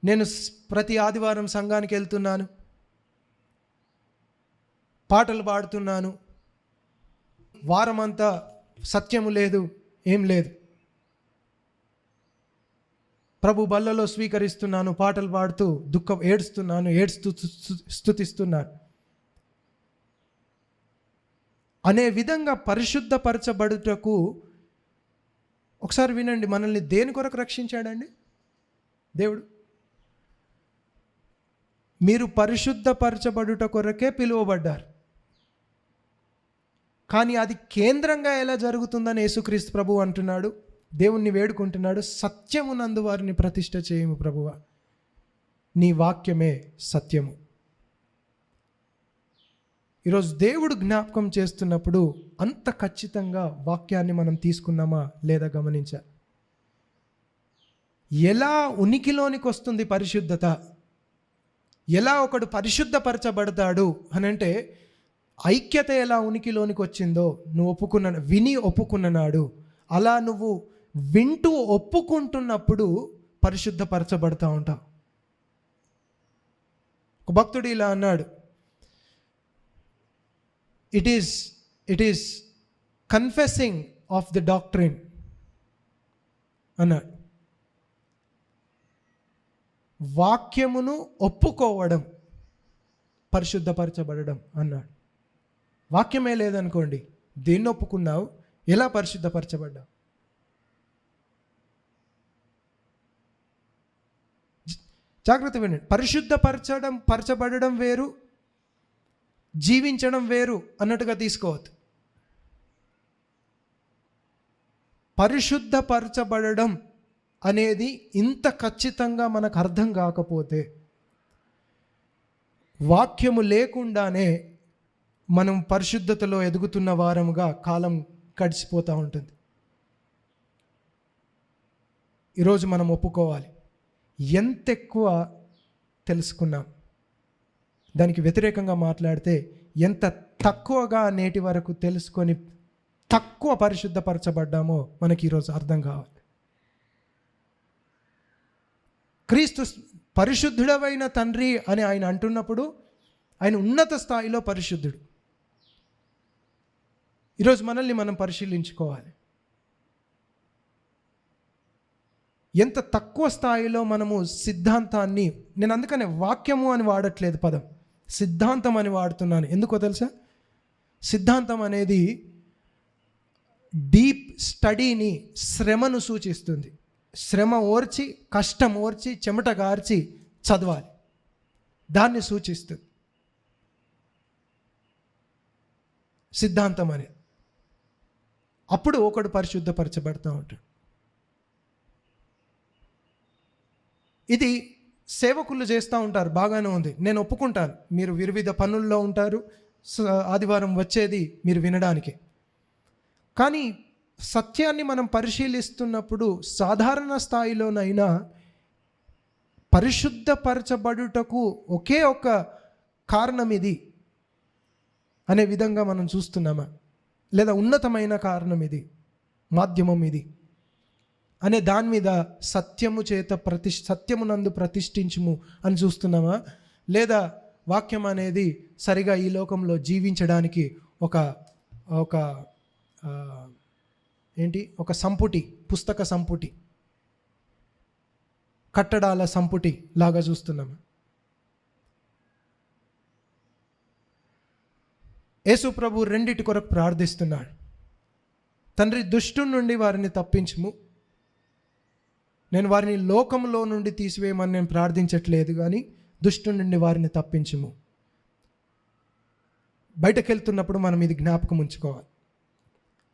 నేను ప్రతి ఆదివారం సంఘానికి వెళ్తున్నాను, పాటలు పాడుతున్నాను, వారమంతా సత్యము లేదు, ఏం లేదు, ప్రభు బల్లలో స్వీకరిస్తున్నాను, పాటలు పాడుతూ ఏడుస్తూ స్తుతిస్తున్నాను అనే విధంగా పరిశుద్ధపరచబడుటకు, ఒకసారి వినండి, మనల్ని దేని కొరకు రక్షించాడండి దేవుడు? మీరు పరిశుద్ధపరచబడుట కొరకే పిలువబడ్డారు. కానీ అది కేంద్రంగా ఎలా జరుగుతుందని యేసుక్రీస్తు ప్రభువు అంటున్నాడు. దేవుణ్ణి వేడుకుంటున్నాడు, సత్యమునందు వారిని ప్రతిష్ఠ చేయము ప్రభువా, నీ వాక్యమే సత్యము. ఈరోజు దేవుడు జ్ఞాపకం చేస్తున్నప్పుడు అంత ఖచ్చితంగా వాక్యాన్ని మనం తీసుకున్నామా లేదా గమనించాలి. ఎలా ఉనికిలోనికి వస్తుంది పరిశుద్ధత, ఎలా ఒకడు పరిశుద్ధపరచబడతాడు అని అంటే, ఐక్యత ఎలా ఉనికిలోనికి వచ్చిందో నువ్వు విని ఒప్పుకున్ననాడు, అలా నువ్వు వింటూ ఒప్పుకుంటున్నప్పుడు పరిశుద్ధపరచబడతా ఉంటావు. ఒక భక్తుడు ఇలా అన్నాడు, it is confessing of the doctrine అన్నాడు. వాక్యమును ఒప్పుకోవడం పరిశుద్ధపరచబడడం అన్నాడు. వాక్యమే లేదనుకోండి, దేన్ని ఒప్పుకున్నావు? ఎలా పరిశుద్ధపరచబడ్డావు? జాగ్రత్త వినండి. పరచబడడం వేరు, జీవించడం వేరు అన్నట్టుగా తీసుకోవద్దు. పరిశుద్ధపరచబడడం అనేది ఇంత ఖచ్చితంగా మనకు అర్థం కాకపోతే, వాక్యము లేకుండానే మనం పరిశుద్ధతలో ఎదుగుతున్న వారముగా కాలం గడిచిపోతూ ఉంటుంది. ఈరోజు మనం ఒప్పుకోవాలి, ఎంత ఎక్కువ తెలుసుకున్నాం. దానికి వ్యతిరేకంగా మాట్లాడితే ఎంత తక్కువగా నేటి వరకు తెలుసుకొని తక్కువ పరిశుద్ధపరచబడ్డామో మనకి ఈరోజు అర్థం కావాలి. క్రీస్తు పరిశుద్ధుడవైన తండ్రి అని ఆయన అంటున్నప్పుడు ఆయన ఉన్నత స్థాయిలో పరిశుద్ధుడు. ఈరోజు మనల్ని మనం పరిశీలించుకోవాలి. ఎంత తక్కువ స్థాయిలో మనము సిద్ధాంతాన్ని, నేను అందుకనే వాక్యము అని వాడట్లేదు పదం, సిద్ధాంతం అని వాడుతున్నాను. ఎందుకో తెలుసా? సిద్ధాంతం అనేది డీప్ స్టడీని, శ్రమను సూచిస్తుంది. శ్రమ ఓర్చి, కష్టం ఓర్చి, చెమట గార్చి చదవాలి, దాన్ని సూచిస్తుంది సిద్ధాంతం అనేది. అప్పుడు ఒకడు పరిశుద్ధపరచబడతా ఉంటాడు. ఇది సేవకులు చేస్తూ ఉంటారు, బాగానే ఉంది, నేను ఒప్పుకుంటాను. మీరు వివిధ పనుల్లో ఉంటారు, ఆదివారం వచ్చేది మీరు వినడానికి. కానీ సత్యాన్ని మనం పరిశీలిస్తున్నప్పుడు సాధారణ స్థాయిలోనైనా పరిశుద్ధపరచబడుటకు ఒకే ఒక కారణం ఇది అనే విధంగా మనం చూస్తున్నామా, లేదా ఉన్నతమైన కారణం ఇది, మాధ్యమం ఇది అనే దాని మీద సత్యమునందు ప్రతిష్ఠించుము అని చూస్తున్నామా, లేదా వాక్యం అనేది సరిగా ఈ లోకంలో జీవించడానికి ఒక సంపుటి, పుస్తక సంపుటి, కట్టడాల సంపుటి లాగా చూస్తున్నామా? యేసు ప్రభు రెండిటి కొరకు ప్రార్థిస్తున్నాడు. తండ్రి, దుష్టుని నుండి వారిని తప్పించుము. నేను వారిని లోకంలో నుండి తీసివేయమని నేను ప్రార్థించట్లేదు, కానీ దుష్టుని నుండి వారిని తప్పించుము. బయటకు వెళ్తున్నప్పుడు మనం ఇది జ్ఞాపకం ఉంచుకోవాలి.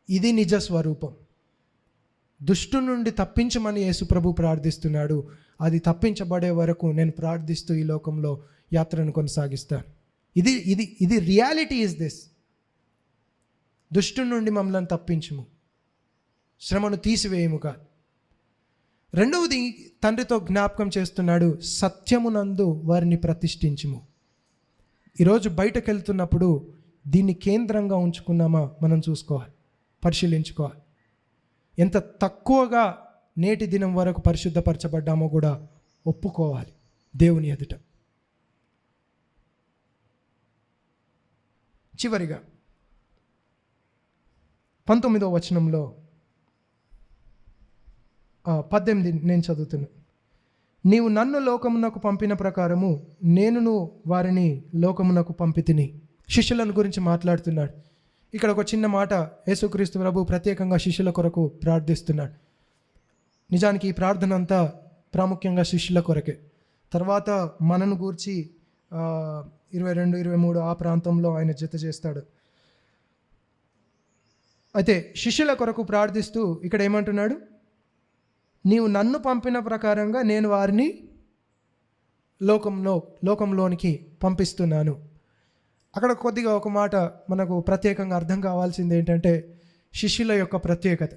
ఇది నిజ స్వరూపం. దుష్టుని నుండి తప్పించమని యేసు ప్రభు ప్రార్థిస్తున్నాడు. అది తప్పించబడే వరకు నేను ప్రార్థిస్తూ ఈ లోకంలో యాత్రను కొనసాగిస్తాను. ఇది రియాలిటీ ఈజ్ దిస్. దుష్టుని నుండి మమ్మల్ని తప్పించుము, శ్రమను తీసివేయము కాదు. రెండవది తండ్రితో జ్ఞాపకం చేస్తున్నాడు, సత్యమునందు వారిని ప్రతిష్ఠించుము. ఈరోజు బయటకు వెళ్తున్నప్పుడు దీన్ని కేంద్రంగా ఉంచుకున్నామా మనం చూసుకోవాలి, పరిశీలించుకోవాలి. ఎంత తక్కువగా నేటి దినం వరకు పరిశుద్ధపరచబడ్డామో కూడా ఒప్పుకోవాలి దేవుని ఎదుట. చివరిగా 19వ వచనంలో 18 నేను చదువుతున్నాను. నీవు నన్ను లోకమునకు పంపిన ప్రకారము నేనును వారిని లోకమునకు పంపితిని. శిష్యులను గురించి మాట్లాడుతున్నాడు. ఇక్కడ ఒక చిన్న మాట, యేసుక్రీస్తు ప్రభు ప్రత్యేకంగా శిష్యుల కొరకు ప్రార్థిస్తున్నాడు. నిజానికి ఈ ప్రార్థన అంతా ప్రాముఖ్యంగా శిష్యుల కొరకే. తర్వాత మనను గూర్చి 22, 23 ఆ ప్రాంతంలో ఆయన జత చేస్తాడు. అయితే శిష్యుల కొరకు ప్రార్థిస్తూ ఇక్కడ ఏమంటున్నాడు? నీవు నన్ను పంపిన ప్రకారంగా నేను వారిని లోకంలోనికి పంపిస్తున్నాను. అక్కడ కొద్దిగా ఒక మాట మనకు ప్రత్యేకంగా అర్థం కావాల్సింది ఏంటంటే, శిష్యుల యొక్క ప్రత్యేకత.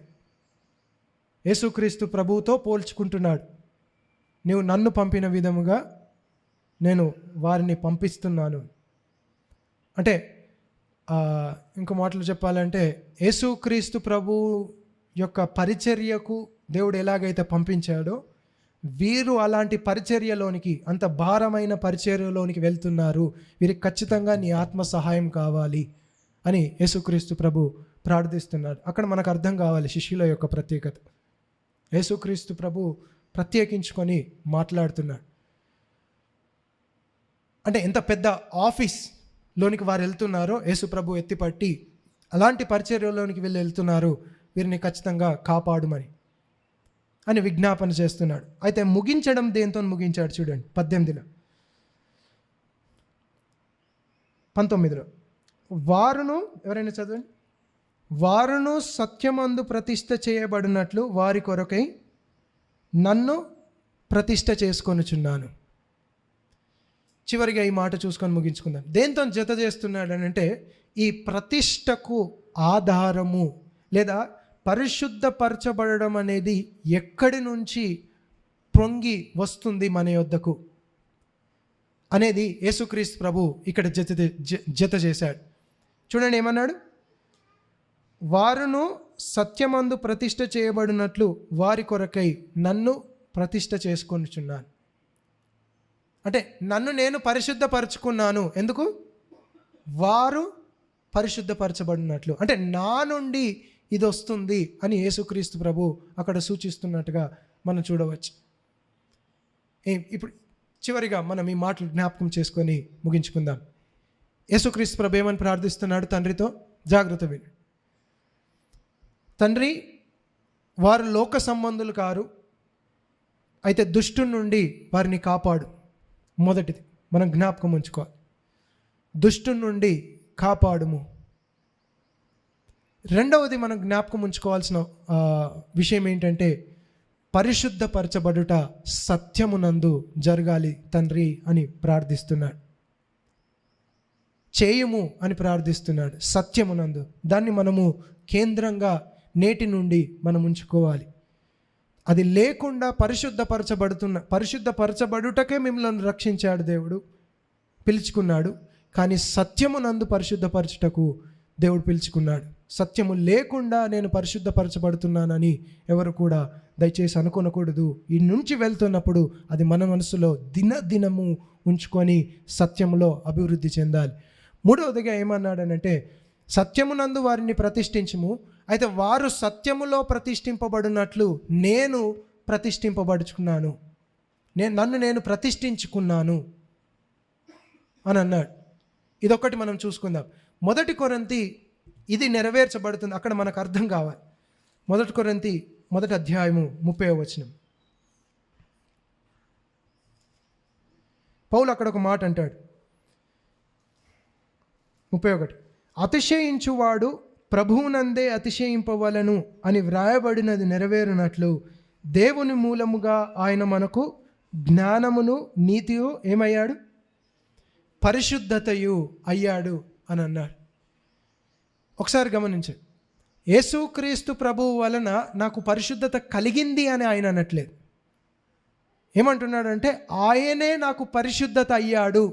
యేసుక్రీస్తు ప్రభువుతో పోల్చుకుంటున్నాడు. నీవు నన్ను పంపిన విధముగా నేను వారిని పంపిస్తున్నాను అంటే, ఇంకో మాటలు చెప్పాలంటే, యేసుక్రీస్తు ప్రభు యొక్క పరిచర్యకు దేవుడు ఎలాగైతే పంపించాడో, వీరు అలాంటి పరిచర్యలోనికి, అంత భారమైన పరిచర్యలోనికి వెళ్తున్నారు, వీరికి ఖచ్చితంగా నీ ఆత్మ సహాయం కావాలి అని యేసుక్రీస్తు ప్రభు ప్రార్థిస్తున్నాడు. అక్కడ మనకు అర్థం కావాలి శిష్యుల యొక్క ప్రత్యేకత. యేసుక్రీస్తు ప్రభు ప్రత్యేకించుకొని మాట్లాడుతున్నాడు. అంటే ఎంత పెద్ద ఆఫీస్లోనికి వారు వెళ్తున్నారో యేసు ప్రభు ఎత్తిపట్టి అలాంటి పరిచర్యలోనికి వెళ్తున్నారు, వీరిని ఖచ్చితంగా కాపాడుమని అని విజ్ఞాపన చేస్తున్నాడు. అయితే ముగించడం దేంతో ముగించాడు చూడండి, 18లో 19లో వారును, ఎవరైనా చదవండి. వారును సత్యమందు ప్రతిష్ఠ చేయబడినట్లు వారి కొరకై నన్ను ప్రతిష్ఠ చేసుకొనుచున్నాను. చివరిగా ఈ మాట చూసుకొని ముగించుకుందాం. దేంతో జత చేస్తున్నాడు అని అంటే, ఈ ప్రతిష్టకు ఆధారము లేదా పరిశుద్ధపరచబడడం అనేది ఎక్కడి నుంచి పొంగి వస్తుంది మన యొద్దకు అనేది యేసుక్రీస్తు ప్రభు ఇక్కడ జత చేశాడు. చూడండి ఏమన్నాడు? వారును సత్యమందు ప్రతిష్ఠ చేయబడినట్లు వారి కొరకై నన్ను ప్రతిష్ఠ చేసుకొనుచున్నాను. అంటే నన్ను నేను పరిశుద్ధపరచుకున్నాను. ఎందుకు? వారు పరిశుద్ధపరచబడినట్లు, అంటే నా నుండి ఇది వస్తుంది అని యేసుక్రీస్తు ప్రభు అక్కడ సూచిస్తున్నట్టుగా మనం చూడవచ్చు. ఇప్పుడు చివరిగా మనం ఈ మాటలు జ్ఞాపకం చేసుకొని ముగించుకుందాం. యేసుక్రీస్తు ప్రభు ఏమని ప్రార్థిస్తున్నాడు తండ్రితో? జాగ్రత్త విను. తండ్రి, వారు లోక సంబంధులు కారు, అయితే దుష్టుని నుండి వారిని కాపాడు. మొదటిది మనం జ్ఞాపకం ఉంచుకోవాలి, దుష్టుని నుండి కాపాడుము. రెండవది మనం జ్ఞాపకం ఉంచుకోవాల్సిన విషయం ఏంటంటే, పరిశుద్ధపరచబడుట సత్యమునందు జరగాలి తండ్రి అని ప్రార్థిస్తున్నాడు. చేయుము అని ప్రార్థిస్తున్నాడు సత్యమునందు. దాన్ని మనము కేంద్రంగా నేటి నుండి మనం ఉంచుకోవాలి. అది లేకుండా పరిశుద్ధపరచబడుటకే మిమ్మల్ని రక్షించాడు దేవుడు, పిలుచుకున్నాడు. కానీ సత్యమునందు పరిశుద్ధపరచుటకు దేవుడు పిలుచుకున్నాడు. సత్యము లేకుండా నేను పరిశుద్ధపరచబడుతున్నానని ఎవరు కూడా దయచేసి అనుకోనకూడదు. ఈ నుంచి వెళ్తున్నప్పుడు అది మన మనసులో దినదినము ఉంచుకొని సత్యములో అభివృద్ధి చెందాలి. మూడవదిగా ఏమన్నాడనంటే, సత్యమునందు వారిని ప్రతిష్ఠించుము, అయితే వారు సత్యములో ప్రతిష్ఠింపబడినట్లు నేను ప్రతిష్ఠింపబడుచుకున్నాను, నన్ను నేను ప్రతిష్ఠించుకున్నాను అని అన్నాడు. ఇదొక్కటి మనం చూసుకుందాం. 1 కొరింథీ ఇది నెరవేర్చబడుతుంది, అక్కడ మనకు అర్థం కావాలి. 1 కొరింథీ 1వ అధ్యాయము 30వ వచనం. పౌలు అక్కడ ఒక మాట అంటాడు, 31, అతిశయించువాడు ప్రభువునందే అతిశయింపవలను అని వ్రాయబడినది నెరవేరునట్లు దేవుని మూలముగా ఆయన మనకు జ్ఞానమును నీతియు ఏమయ్యాడు? పరిశుద్ధతయు అయ్యాడు అని అన్నాడు. ఒకసారి గమనించండి, యేసుక్రీస్తు ప్రభువు వలన నాకు పరిశుద్ధత కలిగింది అని ఆయన అనట్లేదు. ఏమంటున్నాడంటే, ఆయనే నాకు పరిశుద్ధత అయ్యాడు.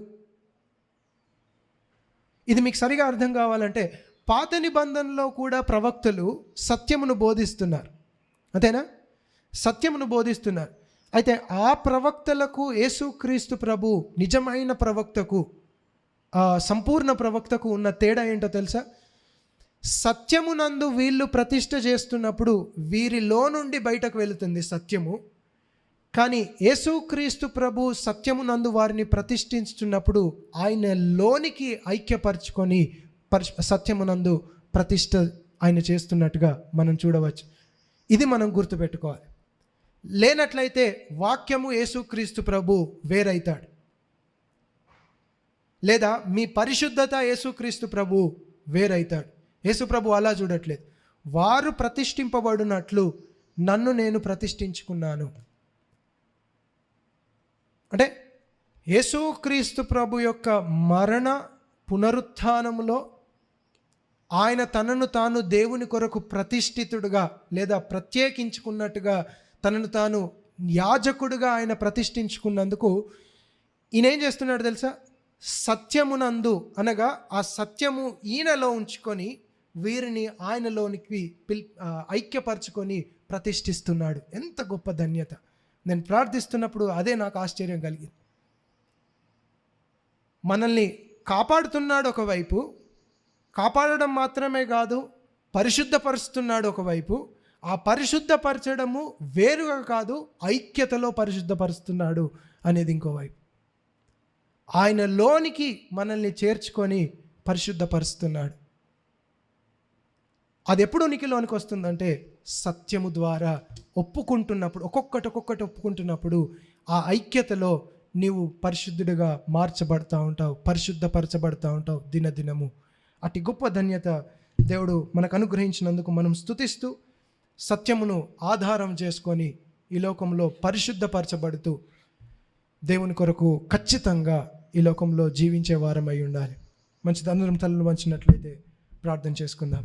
ఇది మీకు సరిగా అర్థం కావాలంటే, పాత నిబంధనలో కూడా ప్రవక్తలు సత్యమును బోధిస్తున్నారు, అంతేనా? సత్యమును బోధిస్తున్నారు. అయితే ఆ ప్రవక్తలకు యేసుక్రీస్తు ప్రభు నిజమైన ప్రవక్తకు, సంపూర్ణ ప్రవక్తకు ఉన్న తేడా ఏంటో తెలుసా? సత్యమునందు వీళ్ళు ప్రతిష్ఠ చేస్తున్నప్పుడు వీరిలో నుండి బయటకు వెళుతుంది సత్యము. కానీ యేసుక్రీస్తు ప్రభు సత్యమునందు వారిని ప్రతిష్ఠించుతున్నప్పుడు ఆయన లోనికి ఐక్యపరచుకొని సత్యమునందు ప్రతిష్ఠ ఆయన చేస్తున్నట్టుగా మనం చూడవచ్చు. ఇది మనం గుర్తుపెట్టుకోవాలి. లేనట్లయితే వాక్యము యేసుక్రీస్తు ప్రభు వేరైతాడు, లేదా మీ పరిశుద్ధత యేసుక్రీస్తు ప్రభు వేరైతాడు. యేసు ప్రభు అలా చూడట్లేదు. వారు ప్రతిష్ఠింపబడినట్లు నన్ను నేను ప్రతిష్ఠించుకున్నాను. అంటే యేసుక్రీస్తు ప్రభు యొక్క మరణ పునరుత్థానములో ఆయన తనను తాను దేవుని కొరకు ప్రతిష్ఠితుడుగా లేదా ప్రత్యేకించుకున్నట్టుగా తనను తాను యాజకుడుగా ఆయన ప్రతిష్ఠించుకున్నందుకు ఈయన ఏం చేస్తున్నాడు తెలుసా? సత్యమునందు అనగా ఆ సత్యము ఈయనలో ఉంచుకొని వీరిని ఆయనలోనికి ఐక్యపరచుకొని ప్రతిష్ఠిస్తున్నాడు. ఎంత గొప్ప ధన్యత! నేను ప్రార్థిస్తున్నప్పుడు అదే నాకు ఆశ్చర్యం కలిగింది. మనల్ని కాపాడుతున్నాడు ఒకవైపు, కాపాడడం మాత్రమే కాదు పరిశుద్ధపరుస్తున్నాడు ఒకవైపు. ఆ పరిశుద్ధపరచడము వేరుగా కాదు, ఐక్యతలో పరిశుద్ధపరుస్తున్నాడు అనేది ఇంకోవైపు. ఆయన లోనికి మనల్ని చేర్చుకొని పరిశుద్ధపరుస్తున్నాడు. అది ఎప్పుడు ఉనికిలోనికి వస్తుందంటే సత్యము ద్వారా ఒప్పుకుంటున్నప్పుడు, ఒక్కొక్కటి ఒప్పుకుంటున్నప్పుడు ఆ ఐక్యతలో నీవు పరిశుద్ధుడిగా మార్చబడతా ఉంటావు, పరిశుద్ధపరచబడతా ఉంటావు దినదినము. అతి గొప్ప ధన్యత దేవుడు మనకు అనుగ్రహించినందుకు మనం స్తుతిస్తూ సత్యమును ఆధారం చేసుకొని ఈ లోకంలో పరిశుద్ధపరచబడుతూ దేవుని కొరకు ఖచ్చితంగా ఈ లోకంలో జీవించే వారమై ఉండాలి. మంచిది. అందరం తలలు వంచినట్లయితే ప్రార్థన చేసుకుందాం.